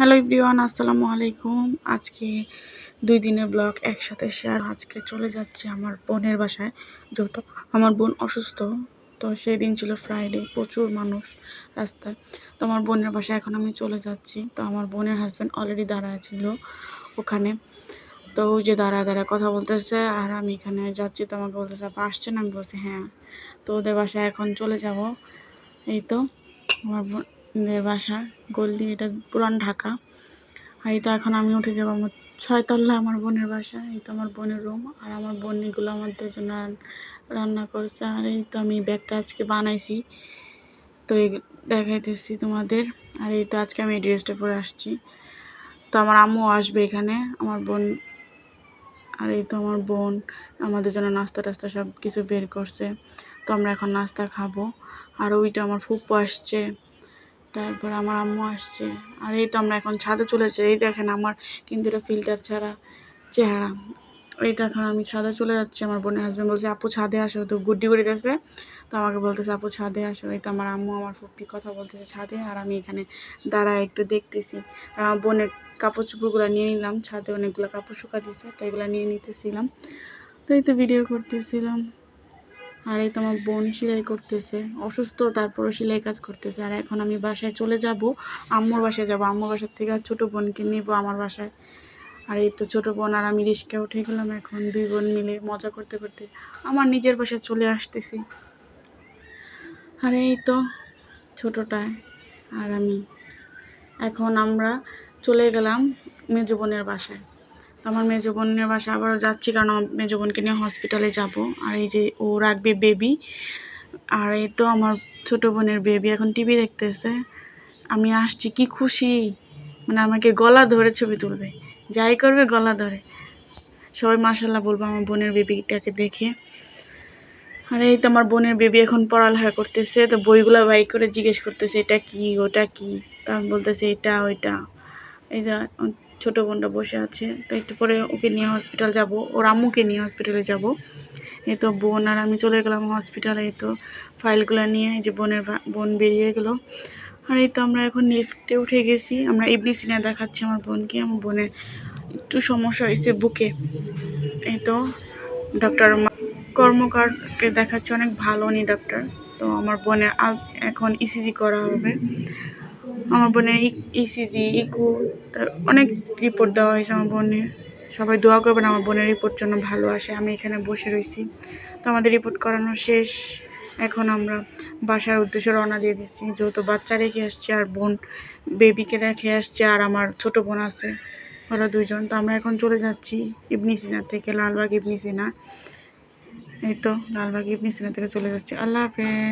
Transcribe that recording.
Hello everyone, আসসালামু আলাইকুম। আজকে 2 দিনের ব্লগ একসাথে শেয়ার। আজকে চলে যাচ্ছি আমার বোনের বাসায়, যেহেতু আমার বোন অসুস্থ। তো সেই দিন ছিল ফ্রাইডে, প্রচুর মানুষ রাস্তায়। তো আমার বোনের বাসায় এখন আমি চলে যাচ্ছি। তো আমার বোনের হাজব্যান্ড অলরেডি দাঁড়ায় ছিল ওখানে। তো ওই যে দাঁড়ায় কথা বলতেছে, আর আমি এখানে যাচ্ছি। তো আমাকে বলতেছে আপা আসছেন? আমি বলছি হ্যাঁ। তো ওদের বাসায় এখন চলে যাব। এই তো আমার বোনদের বাসার গল্লি, এটা পুরান ঢাকা। আর এই তো এখন আমি উঠে যাবো আমার 6 তল্লা আমার বোনের বাসা। এই তো আমার বোনের রুম, আর আমার বোন এগুলো আমাদের জন্য রান্না করছে। আর এই তো আমি ব্যাগটা আজকে বানাইছি, তো এই দেখাইতেছি তোমাদের। আর এই তো আজকে আমি এই ড্রেসটা পরে আসছি। তো আমার আম্মু আসবে এখানে, আমার বোন। আর এই তো আমার বোন আমাদের জন্য নাস্তা টাস্তা সব কিছু বের করছে। তো আমরা এখন নাস্তা খাবো। আর ওইটা আমার ফুপ্পু আসছে, তারপর আমার আম্মু আসছে। আর এই তো আমরা এখন ছাদে চলে যাচ্ছি। এই দেখেন আমার কিন্তু এটা ফিল্টার ছাড়া চেহারা। এই দেখেন আমি ছাদে চলে যাচ্ছি। আমার বোনের হাজব্যান্ড বলছে আপু ছাদে আসো, তো গুড্ডি করিতেছে। তো আমাকে বলতেছে আপু ছাদে আসো। এই তো আমার আম্মু আমার ফুপ্পি কথা বলতেছে ছাদে, আর আমি এখানে দাঁড়ায় একটু দেখতেছি। আর আমার বোনের কাপড় চোপড়গুলো নিয়ে নিলাম, ছাদে অনেকগুলো কাপড় শুকা দিছে, তো এগুলো নিয়ে নিতেছিলাম। তো এই তো ভিডিও করতেছিলাম। আর এই তো আমার বোন সেলাই করতেছে, অসুস্থ তারপরও সেলাই কাজ করতেছে। আর এখন আমি বাসায় চলে যাব, আম্মুর বাসায় যাব। আম্মুর বাসার থেকে ছোটো বোনকে নেব আমার বাসায়। আর এই তো ছোটো বোন আর আমি রিক্সায় উঠে গেলাম। এখন 2 বোন মিলে মজা করতে করতে আমার নিজের বাসায় চলে আসতেছি। আর এই তো ছোটোটায় আর আমি এখন আমরা চলে গেলাম মেজো বোনের বাসায়। তো আমার মেজো বোনের বাসায় আবারও যাচ্ছি, কারণ আমার মেজো বোনকে নিয়ে হসপিটালে যাব। আর এই যে ও রাখবে বেবি। আর এই তো আমার ছোটো বোনের বেবি এখন টিভি দেখতেছে। আমি আসছি, কি খুশি! মানে আমাকে গলা ধরে ছবি তুলবে, যাই করবে গলা ধরে। সবাই মাশাল্লাহ বলবো আমার বোনের বেবিটাকে দেখে। আর এই তো আমার বোনের বেবি এখন পড়ালেখা করতেছে। তো বইগুলো বাই করে জিজ্ঞেস করতেছে এটা কি ওটা কি। তা আমি বলতেছে এটা ওইটা। এই যে ছোটো বোনটা বসে আছে। তো একটু পরে ওকে নিয়ে হসপিটাল যাব, ওর আম্মুকে নিয়ে হসপিটালে যাব। এই তো বোন আর আমি চলে গেলাম হসপিটালে। এই তো ফাইলগুলো নিয়ে, এই যে বোন বেরিয়ে গেলো। আর এই তো আমরা এখন লিফটে উঠে গেছি। আমরা ইবনে সিনা দেখাচ্ছি আমার বোনকে। আমার বোনের একটু সমস্যা হয়েছে বুকে। এই তো ডক্টর কর্মকারকে দেখাচ্ছি, অনেক ভালো উনি ডক্টর। তো আমার বোনের এখন ইসিজি করা হবে। আমার বোনের ইসিজি ইকো অনেক রিপোর্ট দেওয়া হয়েছে আমার বোনের। সবাই দোয়া করবেন আমার বোনের রিপোর্ট জন্য ভালো আসে। আমি এখানে বসে রয়েছি। তো আমাদের রিপোর্ট করানো শেষ। এখন আমরা বাসার উদ্দেশ্যে রওনা দিয়ে দিচ্ছি, যেহেতু বাচ্চা রেখে আসছে আর বোন বেবিকে রেখে আসছে, আর আমার ছোটো বোন আছে, ওরা 2 জন। তো আমরা এখন চলে যাচ্ছি ইবনে সিনা থেকে, লালবাগ ইবনে সিনা। এই তো লালবাগ ইবনে সিনা থেকে চলে যাচ্ছি। আল্লাহ হাফেজ।